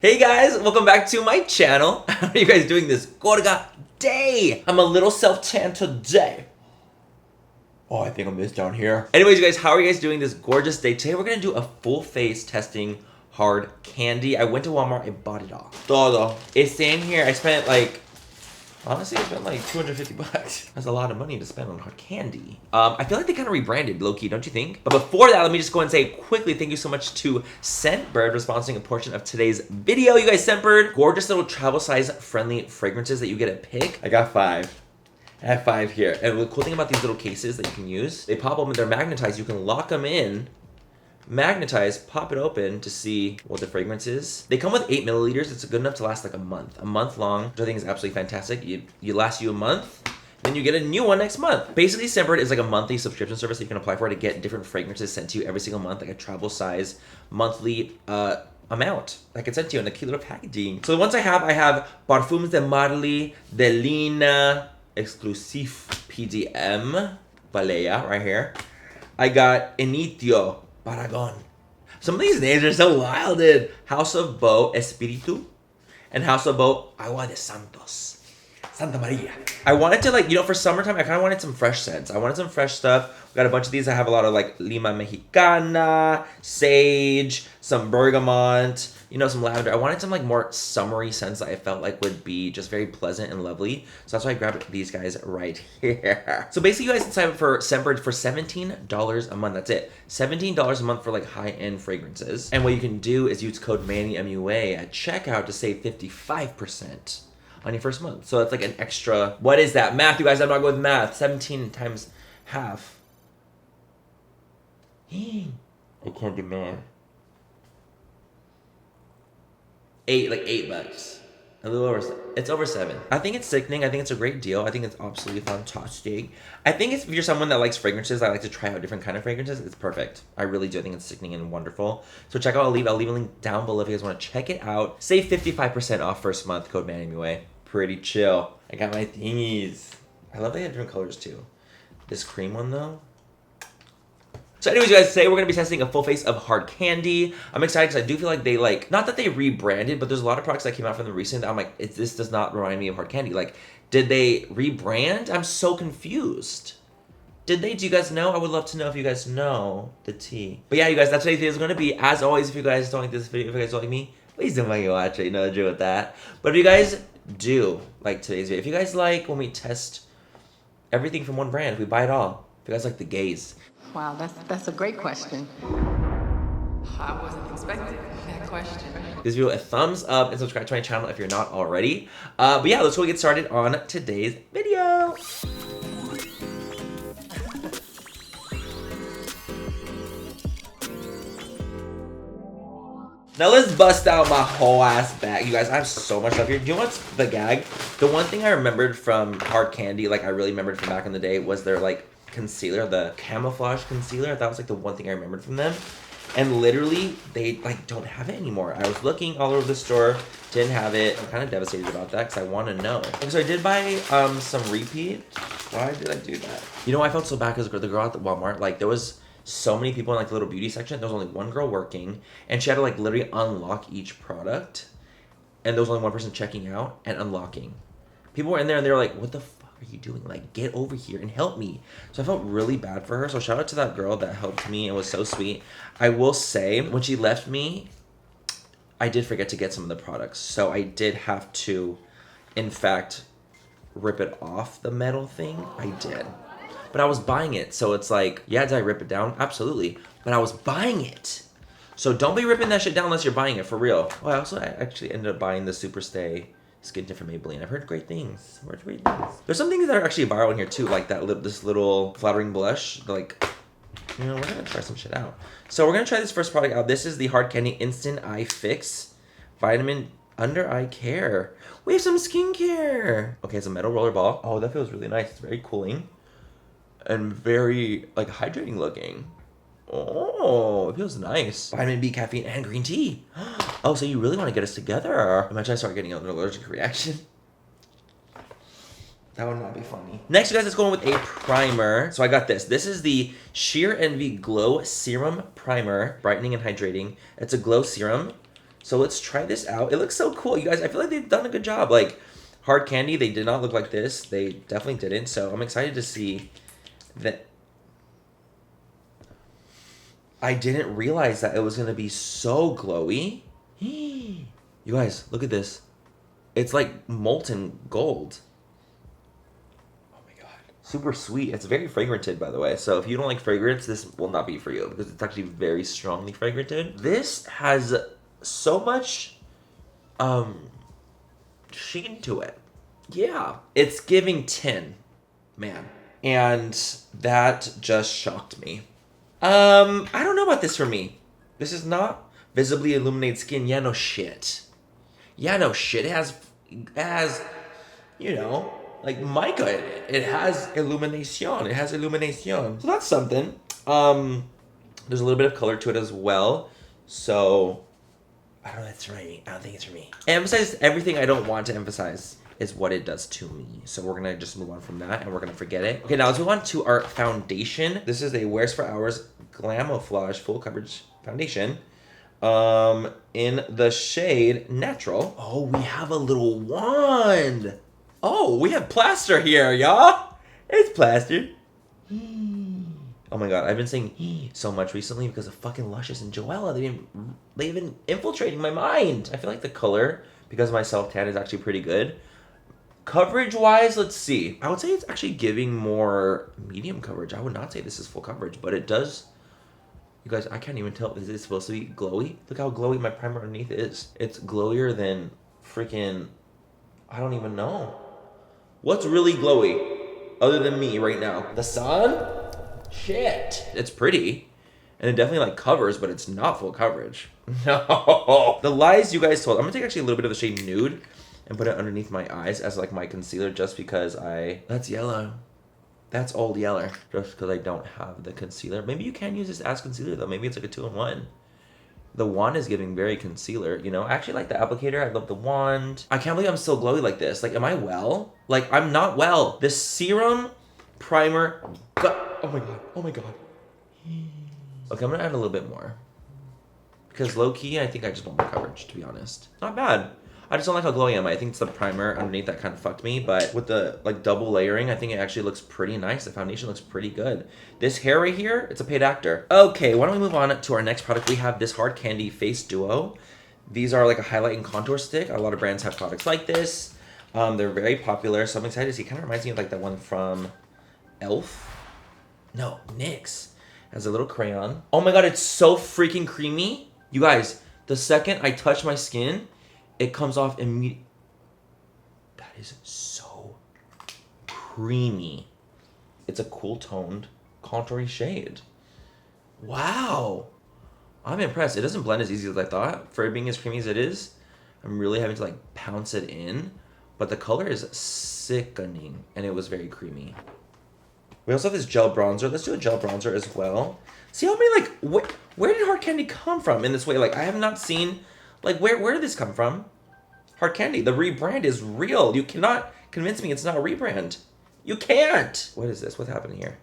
Hey guys, welcome back to my channel. How are you guys doing this gorga day? I'm a little self-tan today. Oh, I think I missed down here. Anyways, you guys, how are you guys doing this gorgeous day? Today we're gonna do a full face testing hard candy. I went to Walmart and bought it all. Todo. It's in here. I spent honestly, I spent like 250 bucks. That's a lot of money to spend on hard candy. I feel like they kind of rebranded, low-key, don't you think? But before that, let me just go and say quickly, thank you so much to Scentbird for sponsoring a portion of today's video. You guys, Scentbird, gorgeous little travel size friendly fragrances that you get to pick. I got 5. I have 5 here. And the cool thing about these little cases that you can use, they pop open, they're magnetized. You can lock them in, magnetize, pop it open to see what the fragrance is. They come with 8 milliliters. It's good enough to last like a month long, which I think is absolutely fantastic. You last you a month, then you get a new one next month. Basically, Scentbird is like a monthly subscription service that you can apply for to get different fragrances sent to you every single month, like a travel size monthly amount that gets sent to you in a cute little packaging. So the ones I have Parfums de Marly de Lina Exclusive PDM Balea right here. I got Initio Paragon. Some of these names are so wild, dude. House of Beau Espiritu and House of Beau Agua de Santos. Santa Maria. I wanted to for summertime, I kind of wanted some fresh scents. I wanted some fresh stuff. We got a bunch of these. I have a lot of Lima Mexicana, sage, some bergamot, some lavender. I wanted some more summery scents that I felt like would be just very pleasant and lovely. So that's why I grabbed these guys right here. So basically you guys can sign up for Scentbird for $17 a month. That's it. $17 a month for high-end fragrances. And what you can do is use code MannyMua at checkout to save 55% on your first month. So it's like an extra, what is that? Math, you guys, I'm not good with math. 17 times half. I can't do math. 8 bucks. A little over, it's over 7. I think it's sickening. I think it's a great deal. I think it's absolutely fantastic. I think if you're someone that likes fragrances, I like to try out different kind of fragrances, it's perfect. I really do. I think it's sickening and wonderful. So check out, I'll leave a link down below if you guys want to check it out. Save 55% off first month, code MannyMua. Pretty chill. I got my thingies. I love they have different colors too. This cream one though. So anyways, you guys, today we're going to be testing a full face of hard candy. I'm excited because I do feel like they not that they rebranded, but there's a lot of products that came out from them recently that I'm like, this does not remind me of hard candy. Did they rebrand? I'm so confused. Did they? Do you guys know? I would love to know if you guys know the tea. But yeah, you guys, that's what today's video is going to be. As always, if you guys don't like this video, if you guys don't like me, please don't fucking watch it. You know the drill with that. But if you guys do like today's video, if you guys like when we test everything from one brand, if we buy it all, if you guys like the gaze. Wow, that's a great question. I wasn't expecting that question. This video a thumbs up and subscribe to my channel if you're not already. But yeah, let's go get started on today's video. Now let's bust out my whole ass bag. You guys, I have so much stuff here. Do you know what's the gag? The one thing I remembered from hard candy, I really remembered from back in the day, was their concealer, the camouflage concealer. That was the one thing I remembered from them. And literally, they don't have it anymore. I was looking all over the store, didn't have it. I'm kind of devastated about that because I want to know. And so I did buy some repeat. Why did I do that? I felt so bad because the girl at the Walmart, there was so many people in the little beauty section. There was only one girl working, and she had to literally unlock each product, and there was only one person checking out and unlocking. People were in there and they were like, what the fuck are you doing? Get over here and help me. So I felt really bad for her. So shout out to that girl that helped me and was so sweet. I will say, when she left me, I did forget to get some of the products. So I did have to, in fact, rip it off the metal thing. I did. But I was buying it. So it's yeah, did I rip it down? Absolutely. But I was buying it. So don't be ripping that shit down unless you're buying it for real. Oh, I actually ended up buying the Super Stay Skin Tint from Maybelline. I've heard great things. There's some things that are actually viral in here too, like this little flattering blush. We're gonna try some shit out. So we're gonna try this first product out. This is the Hard Candy Instant Eye Fix Vitamin Under Eye Care. We have some skincare. Okay, it's a metal roller ball. Oh, that feels really nice. It's very cooling and very hydrating looking. Oh, it feels nice. Vitamin B, caffeine, and green tea. Oh, so you really want to get us together. Imagine I start getting an allergic reaction. That would not be funny. Next, you guys, let's go in with a primer. So I got this. This is the Sheer Envy Glow Serum Primer. Brightening and hydrating. It's a glow serum. So let's try this out. It looks so cool, you guys. I feel like they've done a good job. Like, hard candy, they did not look like this. They definitely didn't. So I'm excited to see that. I didn't realize that it was going to be so glowy. You guys, look at this. It's like molten gold. Oh my god. Super sweet. It's very fragranted, by the way. So if you don't like fragrance, this will not be for you because it's actually very strongly fragranted. This has so much sheen to it. Yeah. It's giving 10, man. And that just shocked me. I don't know about this for me. This is not visibly illuminated skin. Yeah, no shit. Yeah, no shit. It has, you know, like mica in it. It has illumination. It has illumination. So that's something. There's a little bit of color to it as well. So, I don't know if it's for me. I don't think it's for me. It emphasizes everything I don't want to emphasize is what it does to me. So we're gonna just move on from that and we're gonna forget it. Okay, now let's move on to our foundation. This is a Wears for Hours Glamouflage Full Coverage Foundation. In the shade Natural. Oh, we have a little wand. Oh, we have plaster here, y'all. It's plaster. Oh my god, I've been saying so much recently because of fucking Luscious and Joella. They've been infiltrating my mind. I feel like the color, because of my self-tan, is actually pretty good. Coverage-wise, let's see. I would say it's actually giving more medium coverage. I would not say this is full coverage, but it does. You guys, I can't even tell. Is it supposed to be glowy? Look how glowy my primer underneath is. It's glowier than freaking, I don't even know. What's really glowy other than me right now? The sun? Shit. It's pretty. And it definitely like covers, but it's not full coverage. No. The lies you guys told. I'm gonna take actually a little bit of the shade Nude and put it underneath my eyes as like my concealer just because that's yellow. That's old yeller. Just because I don't have the concealer. Maybe you can use this as concealer though. Maybe it's like a 2-in-1. The wand is giving very concealer, you know? I actually like the applicator. I love the wand. I can't believe I'm still glowy like this. Like, am I well? Like, I'm not well. This serum, primer, oh my god. Oh my god. Okay, I'm gonna add a little bit more. Because low-key, I think I just want more coverage, to be honest. Not bad. I just don't like how glowy I am. I think it's the primer underneath that kind of fucked me. But with the like double layering, I think it actually looks pretty nice. The foundation looks pretty good. This hair right here, it's a paid actor. Okay, why don't we move on to our next product? We have this Hard Candy Face Duo. These are like a highlight and contour stick. A lot of brands have products like this. They're very popular, so I'm excited to see. It kind of reminds me of like that one from Elf. No, NYX. Has a little crayon. Oh my god, it's so freaking creamy. You guys, the second I touch my skin, it comes off immediately. That is so creamy. It's a cool toned, contoury shade. Wow. I'm impressed. It doesn't blend as easy as I thought. For it being as creamy as it is, I'm really having to like pounce it in. But the color is sickening and it was very creamy. We also have this gel bronzer. Let's do a gel bronzer as well. See how many like, where did Hard Candy come from in this way? Like I have not seen, like where did this come from? Hard Candy, the rebrand is real. You cannot convince me it's not a rebrand. You can't. What is this? What's happening here?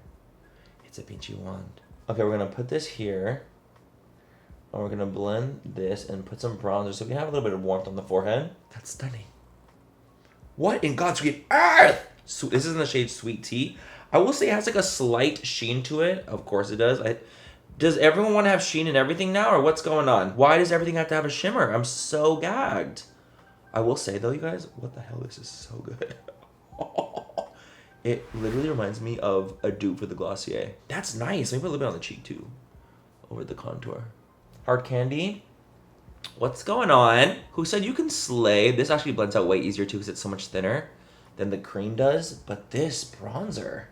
It's a pinchy wand. Okay, we're gonna put this here. And we're gonna blend this and put some bronzer so we can have a little bit of warmth on the forehead. That's stunning. What in God's green earth? So this is in the shade Sweet Tea. I will say it has like a slight sheen to it. Of course it does. Does everyone want to have sheen in everything now or what's going on? Why does everything have to have a shimmer? I'm so gagged. I will say though, you guys, what the hell? This is so good. It literally reminds me of a dupe for the Glossier. That's nice. Maybe put a little bit on the cheek too. Over the contour. Hard Candy. What's going on? Who said you can slay? This actually blends out way easier too because it's so much thinner than the cream does. But this bronzer.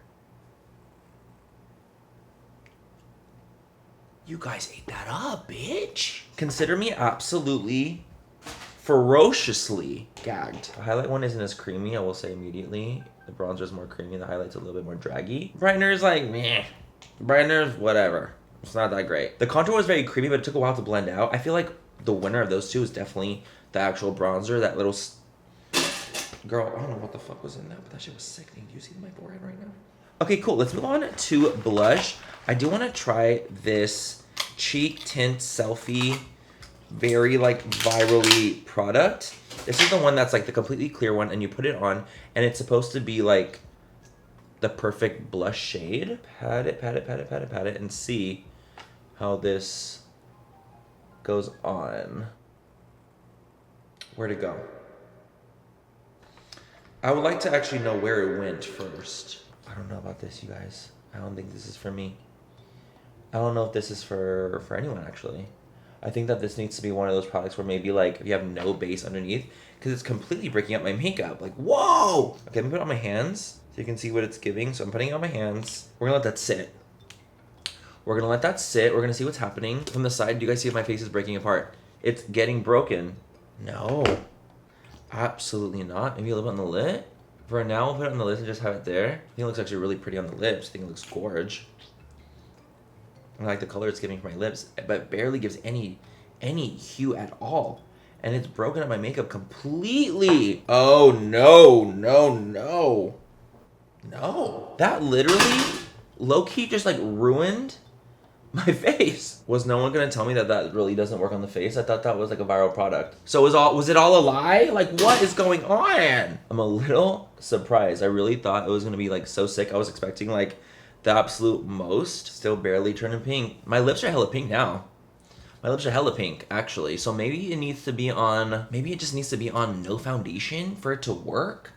You guys ate that up, bitch. Consider me absolutely, ferociously gagged. The highlight one isn't as creamy, I will say immediately. The bronzer is more creamy, the highlight's a little bit more draggy. Brightener's like, meh. Brightener's whatever. It's not that great. The contour was very creamy, but it took a while to blend out. I feel like the winner of those two is definitely the actual bronzer. That little... Girl, I don't know what the fuck was in that, but that shit was sickening. Do you see my forehead right now? Okay, cool. Let's move on to blush. I do want to try this Cheek Tint Selfie very like virally product. This is the one that's like the completely clear one, and you put it on, and it's supposed to be like the perfect blush shade. Pat it, pat it, pat it, pat it, pat it, and see how this goes on. Where'd it go? I would like to actually know where it went first. I don't know about this, you guys. I don't think this is for me. I don't know if this is for anyone, actually. I think that this needs to be one of those products where maybe, like, if you have no base underneath, because it's completely breaking up my makeup. Like, whoa! Okay, I'm gonna put it on my hands so you can see what it's giving. So I'm putting it on my hands. We're gonna let that sit. We're gonna let that sit. We're gonna see what's happening. From the side, do you guys see if my face is breaking apart? It's getting broken. No. Absolutely not. Maybe a little bit on the lip. For now, we'll put it on the lips and just have it there. I think it looks actually really pretty on the lips. I think it looks gorge. I like the color it's giving for my lips, but it barely gives any hue at all. And it's broken up my makeup completely. Oh, no, no, no. No. That literally, low-key just like ruined my face. Was no one gonna tell me that that really doesn't work on the face? I thought that was like a viral product. So was it all a lie? Like, what is going on? I'm a little surprised. I really thought it was gonna be like so sick. I was expecting like the absolute most. Still barely turning pink. My lips are hella pink now. My lips are hella pink, actually. So maybe it needs to be on, maybe it just needs to be on no foundation for it to work.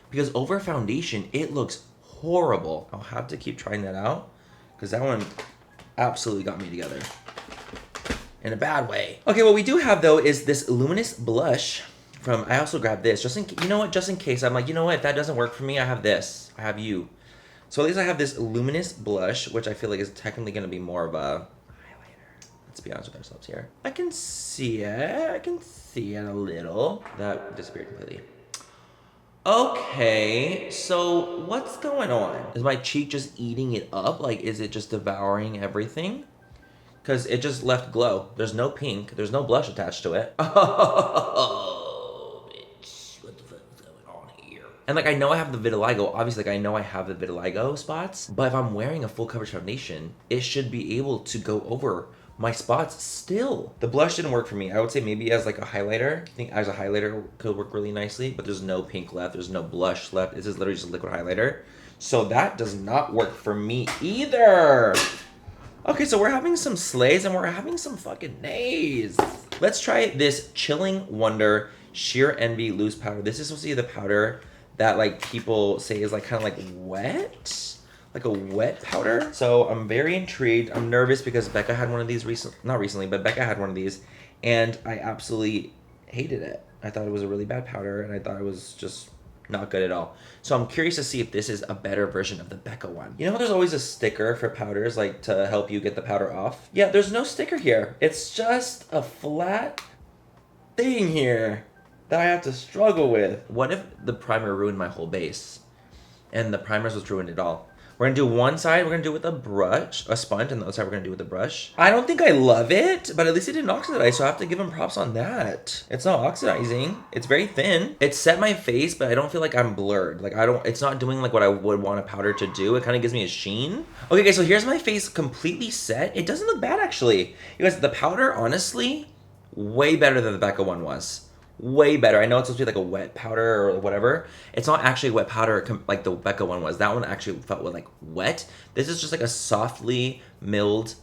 Because over foundation, it looks horrible. I'll have to keep trying that out, because that one absolutely got me together in a bad way. Okay, what we do have though is this luminous blush from, I also grabbed this just in, you know what, just in case. I'm like, you know what, if that doesn't work for me, I have this, I have you. So at least I have this luminous blush, which I feel like is technically gonna be more of a highlighter. Let's be honest with ourselves here. I can see it, I can see it a little. That disappeared completely. Okay, so what's going on? Is my cheek just eating it up? Like, is it just devouring everything? Because it just left glow. There's no pink. There's no blush attached to it. Oh, bitch. What the fuck is going on here? And, like, I know I have the vitiligo. Obviously, like, I know I have the vitiligo spots. But if I'm wearing a full coverage foundation, it should be able to go over my spots still. The blush didn't work for me. I would say maybe as like a highlighter. I think as a highlighter could work really nicely, but there's no pink left. There's no blush left. This is literally just a liquid highlighter. So that does not work for me either. Okay, so we're having some slays and we're having some fucking nays. Let's try this Chilling Wonder Sheer Envy Loose Powder. This is supposed to be the powder that like people say is like kind of like wet. Like a wet powder. So I'm very intrigued. I'm nervous because Becca had one of these not recently, but Becca had one of these and I absolutely hated it. I thought it was a really bad powder and I thought it was just not good at all. So I'm curious to see if this is a better version of the Becca one. You know how there's always a sticker for powders like to help you get the powder off? Yeah, there's no sticker here. It's just a flat thing here that I have to struggle with. What if the primer ruined my whole base and the primers was ruined it all? We're gonna do one side, we're gonna do it with a brush, a sponge, and the other side we're gonna do with a brush. I don't think I love it, but at least it didn't oxidize, so I have to give him props on that. It's not oxidizing, it's very thin. It set my face, but I don't feel like I'm blurred. Like it's not doing like what I would want a powder to do. It kind of gives me a sheen. Okay, guys, so here's my face completely set. It doesn't look bad, actually. You guys, the powder, honestly, way better than the Becca one was. Way better. I know it's supposed to be like a wet powder or whatever. It's not actually a wet powder like the Becca one was. That one actually felt like wet. This is just like a softly milled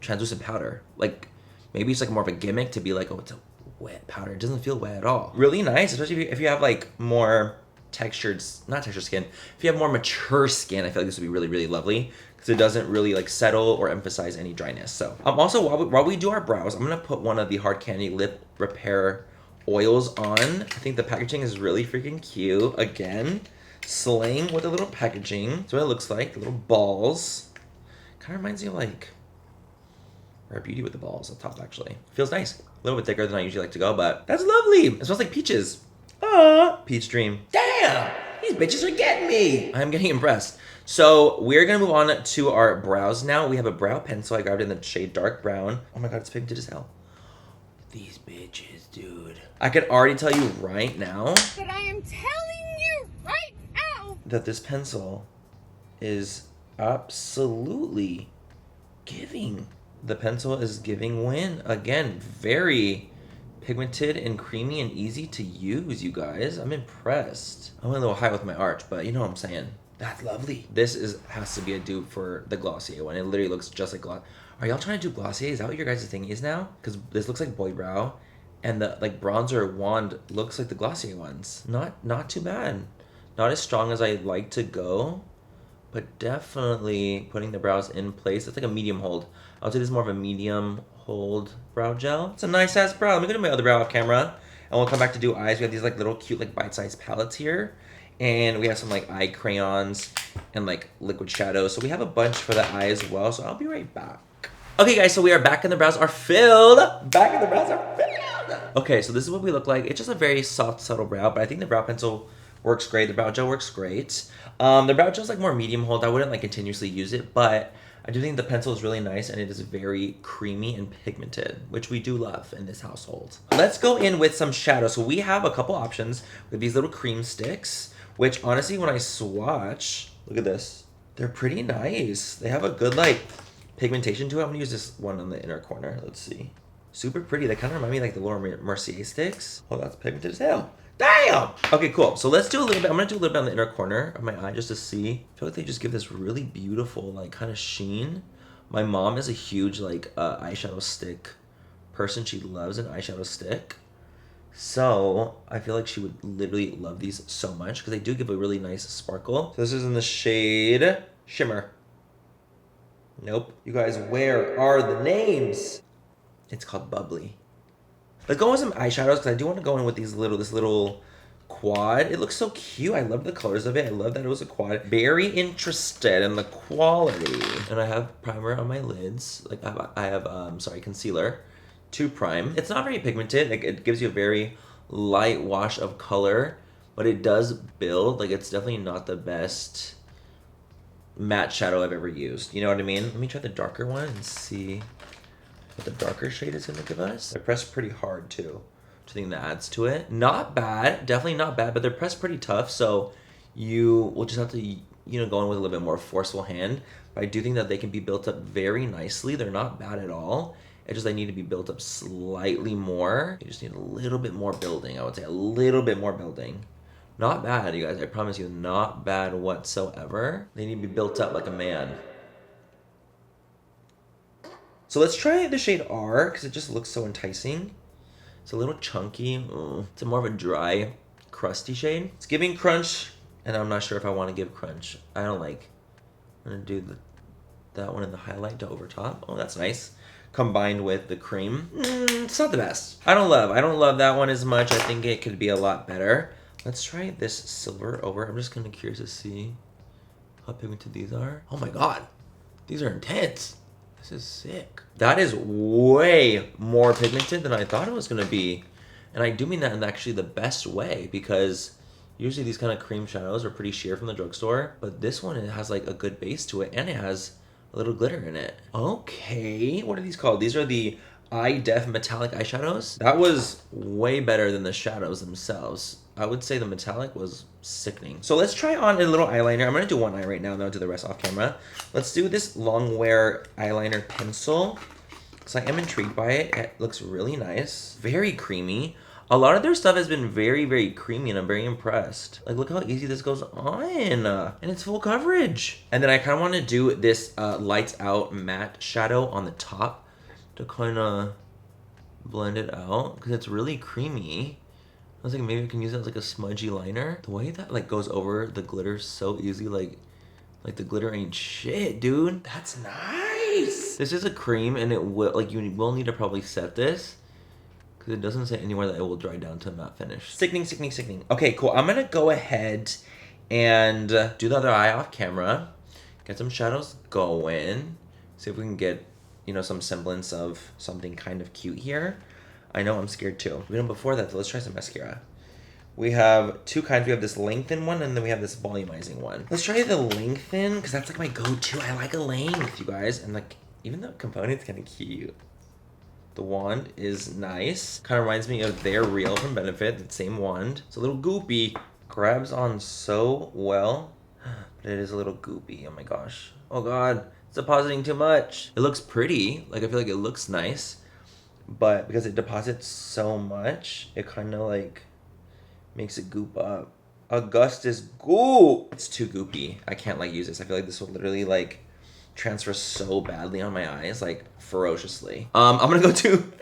translucent powder. Like maybe it's like more of a gimmick to be like, oh, it's a wet powder. It doesn't feel wet at all. Really nice, especially if you have like more not textured skin. If you have more mature skin, I feel like this would be really, really lovely because it doesn't really like settle or emphasize any dryness. So also while we do our brows, I'm gonna put one of the Hard Candy Lip Repair oils on. I think the packaging is really freaking cute. Again, slaying with the little packaging. That's what it looks like. The little balls. Kind of reminds me of like Rare Beauty with the balls on top, actually. Feels nice. A little bit thicker than I usually like to go, but that's lovely. It smells like peaches. Ah, peach dream. Damn, these bitches are getting me. I'm getting impressed. So we're gonna move on to our brows now. We have a brow pencil. I grabbed it in the shade dark brown. Oh my god, it's pigmented as hell. These bitches, dude. I can already tell you right now that I am telling you right now that this pencil is absolutely giving The pencil is giving win. Again, very pigmented and creamy and easy to use, you guys. I'm impressed. I went a little high with my arch, but you know what I'm saying. That's lovely. This has to be a dupe for the Glossier one. It literally looks just like Glossier. Are y'all trying to do Glossier? Is that what your guys' thing is now? Because this looks like boy brow, and the like bronzer wand looks like the Glossier ones. Not too bad. Not as strong as I'd like to go, but definitely putting the brows in place. It's like a medium hold. I would say this is more of a medium hold brow gel. It's a nice ass brow. Let me go to my other brow off camera, and we'll come back to do eyes. We have these like little cute like bite-sized palettes here. And we have some like eye crayons and like liquid shadows. So we have a bunch for the eye as well. So I'll be right back. Okay guys, so we are back and the brows are filled. Okay, so this is what we look like. It's just a very soft, subtle brow, but I think the brow pencil works great. The brow gel works great. The brow gel is like more medium hold. I wouldn't like continuously use it, but I do think the pencil is really nice and it is very creamy and pigmented, which we do love in this household. Let's go in with some shadow. So we have a couple options with these little cream sticks, which honestly, when I swatch, look at this. They're pretty nice. They have a good like pigmentation to it. I'm gonna use this one on the inner corner. Let's see. Super pretty. They kind of remind me like the Laura Mercier sticks. Oh, that's pigmented as hell. Damn! Okay, cool. So let's do a little bit. I'm gonna do a little bit on the inner corner of my eye just to see. I feel like they just give this really beautiful like kind of sheen. My mom is a huge like eyeshadow stick person. She loves an eyeshadow stick. So I feel like she would literally love these so much because they do give a really nice sparkle. So this is in the shade Shimmer. Nope. You guys, where are the names? It's called Bubbly. Let's go with some eyeshadows because I do want to go in with this little quad. It looks so cute. I love the colors of it. I love that it was a quad. Very interested in the quality. And I have primer on my lids. Like I have concealer to prime. It's not very pigmented. Like it gives you a very light wash of color, but it does build. Like it's definitely not the best matte shadow I've ever used. You know what I mean? Let me try the darker one and see what the darker shade is gonna give us. I pressed pretty hard too, which I think that adds to it. Not bad, definitely not bad, but they're pressed pretty tough, so you will just have to, you know, go in with a little bit more forceful hand. But I do think that they can be built up very nicely. They're not bad at all. It's just they need to be built up slightly more. You just need a little bit more building, I would say, a little bit more building. Not bad, you guys, I promise you, not bad whatsoever. They need to be built up like a man. So let's try the shade R, because it just looks so enticing. It's a little chunky. It's a more of a dry, crusty shade. It's giving crunch, and I'm not sure if I want to give crunch. I'm gonna do that one in the highlight to over top. Oh, that's nice. Combined with the cream. It's not the best. I don't love that one as much. I think it could be a lot better. Let's try this silver over. I'm just kind of curious to see how pigmented these are. Oh my god, these are intense. This is sick. That is way more pigmented than I thought it was gonna be. And I do mean that in actually the best way, because usually these kind of cream shadows are pretty sheer from the drugstore, but this one, it has like a good base to it, and it has a little glitter in it. Okay, what are these called? These are the Eye Def metallic eyeshadows. That was way better than the shadows themselves. I would say the metallic was sickening. So let's try on a little eyeliner. I'm gonna do one eye right now, and then I'll do the rest off camera. Let's do this long wear eyeliner pencil. So I am intrigued by it. It looks really nice. Very creamy. A lot of their stuff has been very, very creamy, and I'm very impressed. Like, look how easy this goes on. And it's full coverage. And then I kind of want to do this lights out matte shadow on the top to kind of blend it out, because it's really creamy. I was like, maybe I can use it as like a smudgy liner. The way that like goes over the glitter so easy, like the glitter ain't shit, dude. That's nice. This is a cream, and it will, like, you will need to probably set this, because it doesn't say anywhere that it will dry down to a matte finish. Sickening, sickening, sickening. Okay, cool. I'm gonna go ahead and do the other eye off camera, get some shadows going, see if we can get, you know, some semblance of something kind of cute here. I know I'm scared too. You know, before that, let's try some mascara. We have two kinds. We have this lengthen one, and then we have this volumizing one. Let's try the lengthen, because that's like my go-to. I like a length, you guys. And like, even the component's kind of cute. The wand is nice. Kind of reminds me of their Real from Benefit, that same wand. It's a little goopy. Grabs on so well, but it is a little goopy. Oh my gosh. Oh god. It's depositing too much. It looks pretty. Like, I feel like it looks nice. But because it deposits so much, it kind of like makes it goop up. Augustus goop. It's too goopy. I can't like use this. I feel like this will literally like transfer so badly on my eyes, like ferociously. I'm gonna go to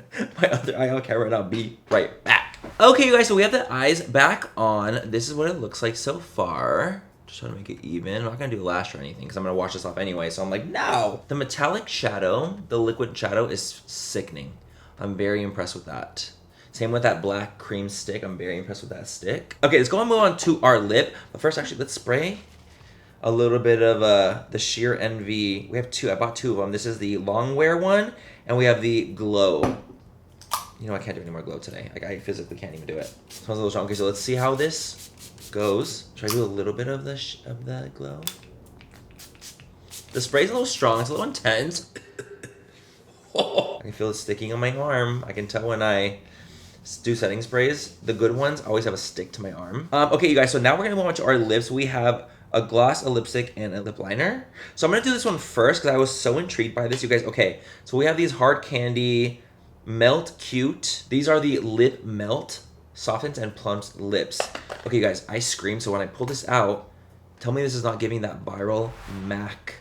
my other eye on camera and I'll be right back. Okay, you guys, so we have the eyes back on. This is what it looks like so far. Just trying to make it even. I'm not gonna do a lash or anything because I'm gonna wash this off anyway. So I'm like, no. The metallic shadow, the liquid shadow is sickening. I'm very impressed with that. Same with that black cream stick. I'm very impressed with that stick. Okay, let's go and move on to our lip. But first, actually, let's spray a little bit of the Sheer Envy. We have two. I bought two of them. This is the long wear one, and we have the glow. You know, I can't do any more glow today. Like, I physically can't even do it. Smells a little strong. Okay, so let's see how this goes. Should I do a little bit of the glow? The spray's a little strong. It's a little intense. I can feel it sticking on my arm. I can tell when I do setting sprays. The good ones always have a stick to my arm. Okay, you guys, so now we're gonna move on to our lips. We have a gloss, a lipstick, and a lip liner. So I'm gonna do this one first because I was so intrigued by this, you guys. Okay, so we have these Hard Candy Melt Cute. These are the Lip Melt Softens and Plumps Lips. Okay, you guys, I screamed. So when I pull this out, tell me this is not giving that viral MAC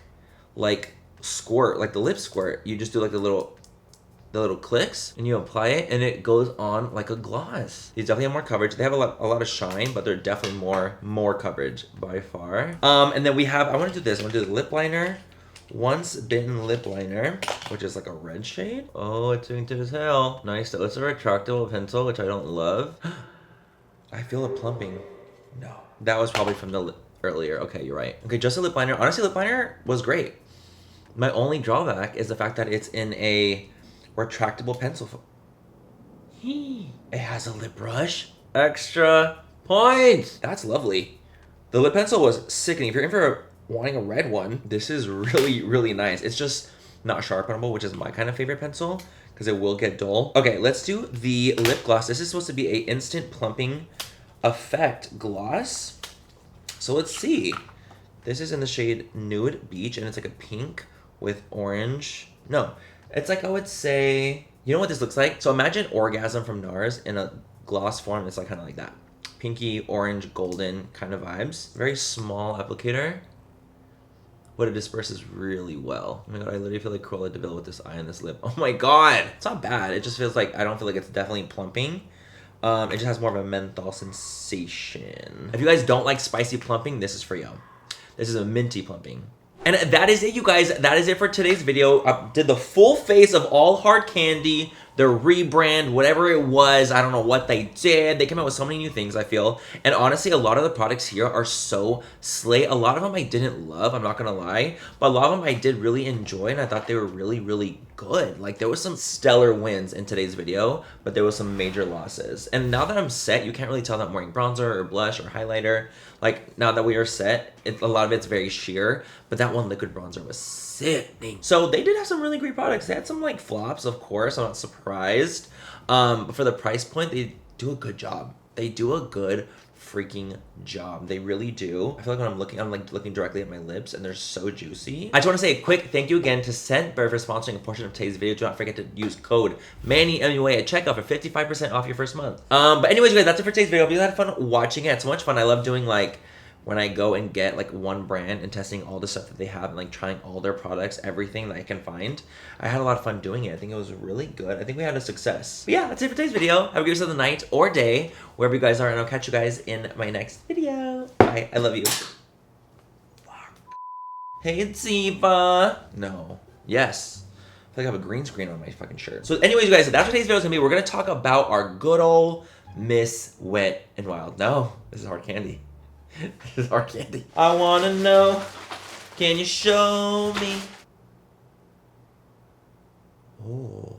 like squirt, like the lip squirt. You just do like the little clicks and you apply it and it goes on like a gloss. These definitely have more coverage. They have a lot of shine, but they're definitely more coverage by far. And then we have, I want to do this. I want to do the lip liner. Once Bitten lip liner, which is like a red shade. Oh, it's tinted as hell. Nice. So it's a retractable pencil, which I don't love. I feel a plumping. No, that was probably from the earlier. Okay, you're right. Okay, just a lip liner. Honestly, lip liner was great. My only drawback is the fact that it's in a retractable pencil. It has a lip brush. Extra points. That's lovely. The lip pencil was sickening. If you're in for wanting a red one, this is really, really nice. It's just not sharpenable, which is my kind of favorite pencil because it will get dull. Okay, let's do the lip gloss. This is supposed to be a instant plumping effect gloss. So let's see. This is in the shade Nude Beach, and it's like a pink with orange. No, it's like, I would say, you know what this looks like? So imagine Orgasm from NARS in a gloss form. It's like kind of like that. Pinky, orange, golden kind of vibes. Very small applicator, but it disperses really well. Oh my god, I literally feel like Cruella de Vil with this eye and this lip. Oh my god! It's not bad. It just feels like, I don't feel like it's definitely plumping. It just has more of a menthol sensation. If you guys don't like spicy plumping, this is for you. This is a minty plumping. And that is it, you guys. That is it for today's video. I did the full face of all Hard Candy, their rebrand, whatever it was. I don't know what they did. They came out with so many new things, I feel. And honestly, a lot of the products here are so slay. A lot of them I didn't love, I'm not gonna lie. But a lot of them I did really enjoy, and I thought they were really, really good. Like, there was some stellar wins in today's video, but there was some major losses. And now that I'm set, you can't really tell that I'm wearing bronzer or blush or highlighter. Like, now that we are set, a lot of it's very sheer, but that one liquid bronzer was sickening. So they did have some really great products. They had some like flops, of course. I'm not surprised. But for the price point, they do a good job. They do a good freaking job. They really do. I feel like when I'm looking directly at my lips and they're so juicy. I just want to say a quick thank you again to Scentbird for sponsoring a portion of today's video. Do not forget to use code MannyMua at checkout for 55% off your first month. But anyways, guys, that's it for today's video. I hope you had fun watching it. It's so much fun. I love doing like when I go and get like one brand and testing all the stuff that they have and like trying all their products, everything that I can find. I had a lot of fun doing it. I think it was really good. I think we had a success. But yeah, that's it for today's video. Have a good rest of the night or day, wherever you guys are, and I'll catch you guys in my next video. Bye. I love you. Fuck. Hey, it's Eva. No. Yes. I feel like I have a green screen on my fucking shirt. So anyways, you guys, that's what today's video is gonna be. We're gonna talk about our good old Miss Wet and Wild. No, this is Hard Candy. This is Hard Candy. I wanna know, can you show me? Oh.